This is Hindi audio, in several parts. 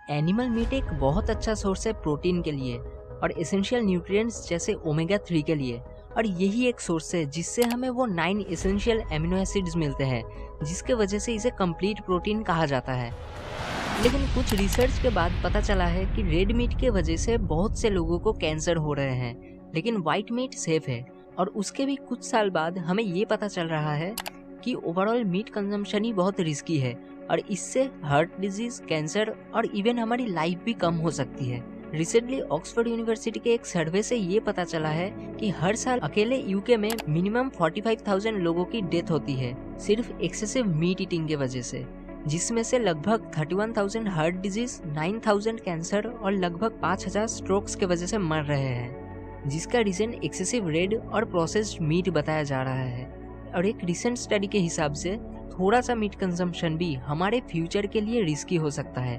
एनिमल मीट एक बहुत अच्छा सोर्स है प्रोटीन के लिए और एसेंशियल न्यूट्रिएंट्स जैसे ओमेगा 3 के लिए, और यही एक सोर्स है जिससे हमें वो 9 एसेंशियल एमिनो एसिड्स मिलते हैं, जिसके वजह से इसे कंप्लीट प्रोटीन कहा जाता है। लेकिन कुछ रिसर्च के बाद पता चला है कि रेड मीट के वजह से बहुत से लोगों को कैंसर हो रहे हैं, लेकिन व्हाइट मीट सेफ है। और उसके भी कुछ साल बाद हमें ये पता चल रहा है कि ओवरऑल मीट कंजम्पशन ही बहुत रिस्की है और इससे हार्ट डिजीज, कैंसर और इवन हमारी लाइफ भी कम हो सकती है। रिसेंटली ऑक्सफोर्ड यूनिवर्सिटी के एक सर्वे से ये पता चला है कि हर साल अकेले यूके में मिनिमम 45,000 लोगों की डेथ होती है सिर्फ एक्सेसिव मीट ईटिंग के वजह से, जिसमें से लगभग 31,000 हार्ट डिजीज, 9,000 कैंसर और लगभग 5,000 स्ट्रोक्स के वजह से मर रहे हैं, जिसका रीजन एक्सेसिव रेड और प्रोसेस्ड मीट बताया जा रहा है। और एक रिसेंट स्टडी के हिसाब से थोड़ा सा मीट कंजम्पशन भी हमारे फ्यूचर के लिए रिस्की हो सकता है।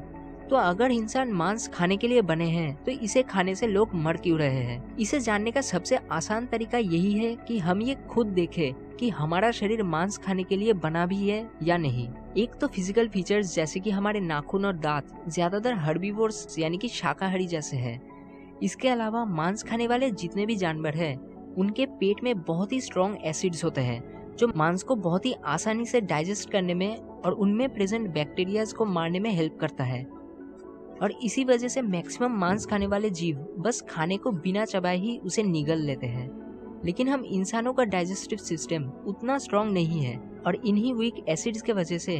तो अगर इंसान मांस खाने के लिए बने हैं तो इसे खाने से लोग मर क्यों रहे हैं? इसे जानने का सबसे आसान तरीका यही है कि हम ये खुद देखें कि हमारा शरीर मांस खाने के लिए बना भी है या नहीं। एक तो फिजिकल फीचर्स जैसे कि हमारे नाखून और दांत ज्यादातर हर्बीवोर्स यानी कि शाकाहारी जैसे हैं। इसके अलावा मांस खाने वाले जितने भी जानवर हैं उनके पेट में बहुत ही स्ट्रॉन्ग एसिड्स होते हैं जो मांस को बहुत ही आसानी से डाइजेस्ट करने में और उनमें प्रेजेंट बैक्टीरियाज को मारने में हेल्प करता है। और इसी वजह से मैक्सिमम मांस खाने वाले जीव बस खाने को बिना चबाए ही उसे निगल लेते हैं। लेकिन हम इंसानों का डाइजेस्टिव सिस्टम उतना स्ट्रॉन्ग नहीं है और इन्हीं वीक एसिड्स के वजह से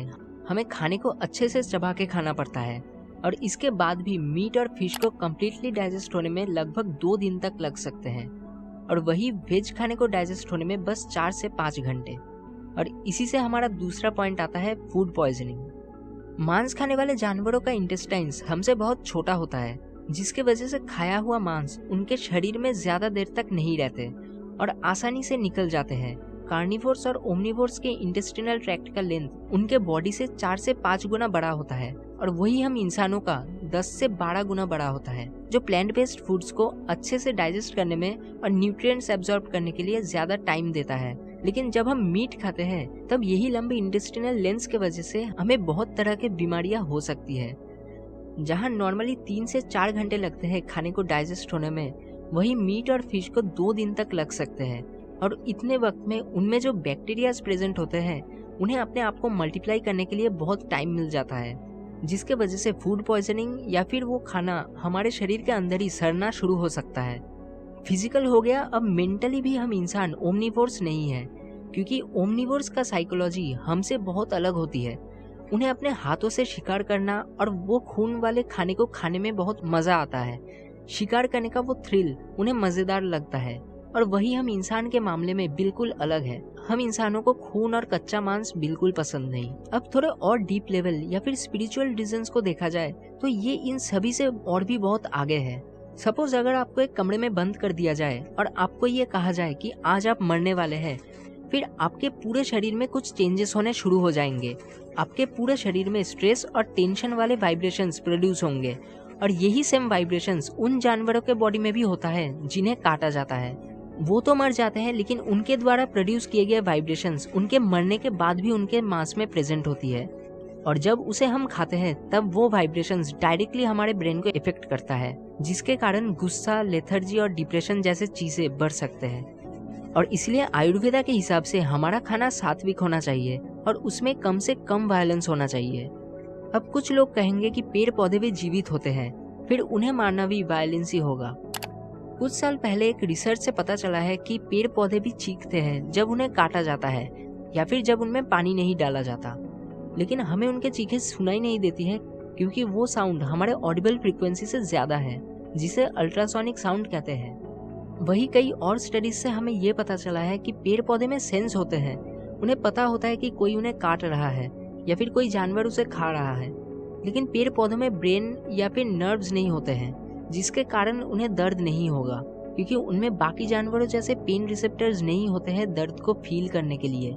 हमें खाने को अच्छे से चबा के खाना पड़ता है। और इसके बाद भी मीट और फिश को कम्प्लीटली डाइजेस्ट होने में लगभग 2 दिन तक लग सकते हैं और वही वेज खाने को डाइजेस्ट होने में बस 4 से 5 घंटे। और इसी से हमारा दूसरा पॉइंट आता है फूड पॉइजनिंग। मांस खाने वाले जानवरों का इंटेस्टाइन्स हमसे बहुत छोटा होता है, जिसके वजह से खाया हुआ मांस उनके शरीर में ज्यादा देर तक नहीं रहते और आसानी से निकल जाते हैं। कार्निवोर्स और ओमनिवोर्स के इंटेस्टिनल ट्रैक्ट का लेंथ उनके बॉडी से 4 से 5 गुना बड़ा होता है और वही हम इंसानों का 10 से 12 गुना बड़ा होता है, जो प्लांट बेस्ड फूड्स को अच्छे से डाइजेस्ट करने में और न्यूट्रिएंट्स एब्जॉर्ब करने के लिए ज्यादा टाइम देता है। लेकिन जब हम मीट खाते हैं तब यही लंबी इंटेस्टिनल लेंस के वजह से हमें बहुत तरह के बीमारियां हो सकती है। जहां नॉर्मली 3 से 4 घंटे लगते हैं खाने को डाइजेस्ट होने में, वही मीट और फिश को 2 दिन तक लग सकते हैं। और इतने वक्त में उनमें जो बैक्टीरियाज प्रेजेंट होते हैं उन्हें अपने आप को मल्टीप्लाई करने के लिए बहुत टाइम मिल जाता है, जिसके वजह से फूड पॉइजनिंग या फिर वो खाना हमारे शरीर के अंदर ही सड़ना शुरू हो सकता है। फिजिकल हो गया, अब मेंटली भी हम इंसान ओमनिवोर्स नहीं है, क्योंकि ओमनिवोर्स का साइकोलॉजी हमसे बहुत अलग होती है। उन्हें अपने हाथों से शिकार करना और वो खून वाले खाने को खाने में बहुत मजा आता है। शिकार करने का वो थ्रिल उन्हें मजेदार लगता है। और वही हम इंसान के मामले में बिल्कुल अलग है। हम इंसानों को खून और कच्चा मांस बिल्कुल पसंद नहीं। अब थोड़े और डीप लेवल या फिर स्पिरिचुअल रीजंस को देखा जाए तो ये इन सभी से और भी बहुत आगे है। सपोज अगर आपको एक कमरे में बंद कर दिया जाए और आपको ये कहा जाए कि आज आप मरने वाले हैं, फिर आपके पूरे शरीर में कुछ चेंजेस होने शुरू हो जाएंगे। आपके पूरे शरीर में स्ट्रेस और टेंशन वाले वाइब्रेशंस प्रोड्यूस होंगे और यही सेम वाइब्रेशंस उन जानवरों के बॉडी में भी होता है जिन्हें काटा जाता है। वो तो मर जाते हैं, लेकिन उनके द्वारा प्रोड्यूस किए गए वाइब्रेशंस उनके मरने के बाद भी उनके मांस में प्रेजेंट होती है। और जब उसे हम खाते हैं तब वो वाइब्रेशंस डायरेक्टली हमारे ब्रेन को इफेक्ट करता है, जिसके कारण गुस्सा, लेथर्जी और डिप्रेशन जैसे चीजें बढ़ सकते हैं। और इसलिए आयुर्वेदा के हिसाब से हमारा खाना सात्विक होना चाहिए और उसमें कम से कम वायलेंस होना चाहिए। अब कुछ लोग कहेंगे कि पेड़ पौधे भी जीवित होते हैं, फिर उन्हें मारना भी वायलेंस ही होगा। कुछ साल पहले एक रिसर्च से पता चला है कि पेड़ पौधे भी चीखते हैं जब उन्हें काटा जाता है या फिर जब उनमें पानी नहीं डाला जाता, लेकिन हमें उनके चीखें सुनाई नहीं देती है क्योंकि वो साउंड हमारे ऑडिबल फ्रीक्वेंसी से ज्यादा है, जिसे अल्ट्रासोनिक साउंड कहते हैं। वही कई और स्टडीज से हमें ये पता चला है कि पेड़ पौधे में सेंस होते हैं। उन्हें पता होता है कि कोई उन्हें काट रहा है या फिर कोई जानवर उसे खा रहा है, लेकिन पेड़ पौधों में ब्रेन या फिर नर्व्स नहीं होते हैं, जिसके कारण उन्हें दर्द नहीं होगा, क्योंकि उनमें बाकी जानवरों जैसे पेन रिसेप्टर्स नहीं होते हैं दर्द को फील करने के लिए।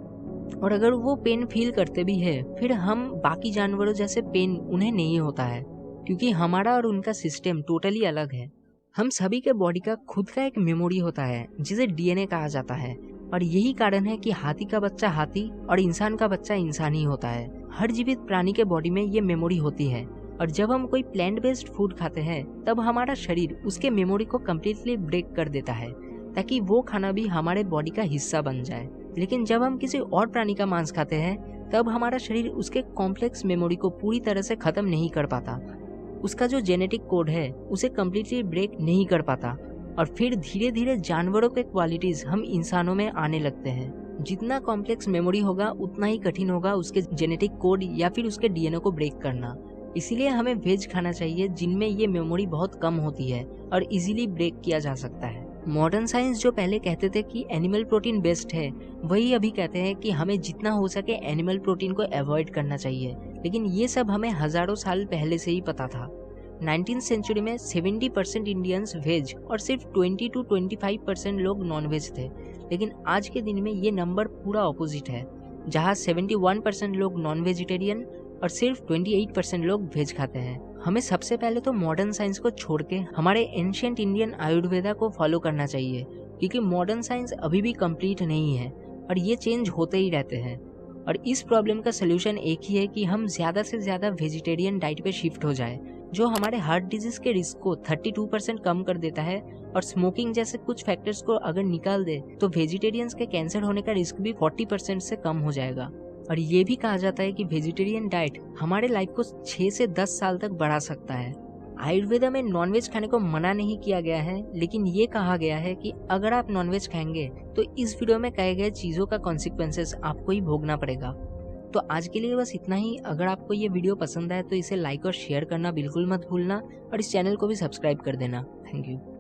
और अगर वो पेन फील करते भी है, फिर हम बाकी जानवरों जैसे पेन उन्हें नहीं होता है, क्योंकि हमारा और उनका सिस्टम टोटली अलग है। हम सभी के बॉडी का खुद का एक मेमोरी होता है जिसे डीएनए कहा जाता है, और यही कारण है कि हाथी का बच्चा हाथी और इंसान का बच्चा इंसान ही होता है। हर जीवित प्राणी के बॉडी में ये मेमोरी होती है, और जब हम कोई प्लांट बेस्ड फूड खाते हैं तब हमारा शरीर उसके मेमोरी को कम्प्लीटली ब्रेक कर देता है ताकि वो खाना भी हमारे बॉडी का हिस्सा बन जाए। लेकिन जब हम किसी और प्राणी का मांस खाते हैं तब हमारा शरीर उसके कॉम्प्लेक्स मेमोरी को पूरी तरह से खत्म नहीं कर पाता, उसका जो जेनेटिक कोड है उसे कम्प्लीटली ब्रेक नहीं कर पाता और फिर धीरे धीरे जानवरों के क्वालिटीज हम इंसानों में आने लगते हैं। जितना कॉम्प्लेक्स मेमोरी होगा उतना ही कठिन होगा उसके जेनेटिक कोड या फिर उसके डीएनए को ब्रेक करना। इसीलिए हमें वेज खाना चाहिए जिनमें ये मेमोरी बहुत कम होती है और इजीली ब्रेक किया जा सकता है। मॉडर्न साइंस जो पहले कहते थे कि एनिमल प्रोटीन बेस्ट है, वही अभी कहते हैं कि हमें जितना हो सके एनिमल प्रोटीन को अवॉइड करना चाहिए। लेकिन ये सब हमें हजारों साल पहले से ही पता था। 19th सेंचुरी में 70% इंडियंस वेज और सिर्फ 20 to 25% लोग नॉन वेज थे। लेकिन आज के दिन में ये नंबर पूरा ऑपोजिट है, जहाँ 71% लोग नॉन वेजिटेरियन और सिर्फ 28% लोग वेज खाते हैं। हमें सबसे पहले तो मॉडर्न साइंस को छोड़ के हमारे एंशिएंट इंडियन आयुर्वेदा को फॉलो करना चाहिए, क्योंकि मॉडर्न साइंस अभी भी कंप्लीट नहीं है और ये चेंज होते ही रहते हैं। और इस प्रॉब्लम का सोल्यूशन एक ही है कि हम ज़्यादा से ज़्यादा वेजिटेरियन डाइट पे शिफ्ट हो जाए, जो हमारे हार्ट डिजीज के रिस्क को 32% कम कर देता है और स्मोकिंग जैसे कुछ फैक्टर्स को अगर निकाल दे तो वेजिटेरियंस के कैंसर होने का रिस्क भी 40% से कम हो जाएगा। और ये भी कहा जाता है कि वेजिटेरियन डाइट हमारे लाइफ को 6 से 10 साल तक बढ़ा सकता है। आयुर्वेदा में नॉनवेज खाने को मना नहीं किया गया है, लेकिन ये कहा गया है कि अगर आप नॉनवेज खाएंगे तो इस वीडियो में कहे गए चीज़ों का कॉन्सिक्वेंसेस आपको ही भोगना पड़ेगा। तो आज के लिए बस इतना ही। अगर आपको ये वीडियो पसंद आए तो इसे लाइक और शेयर करना बिल्कुल मत भूलना और इस चैनल को भी सब्सक्राइब कर देना। Thank you.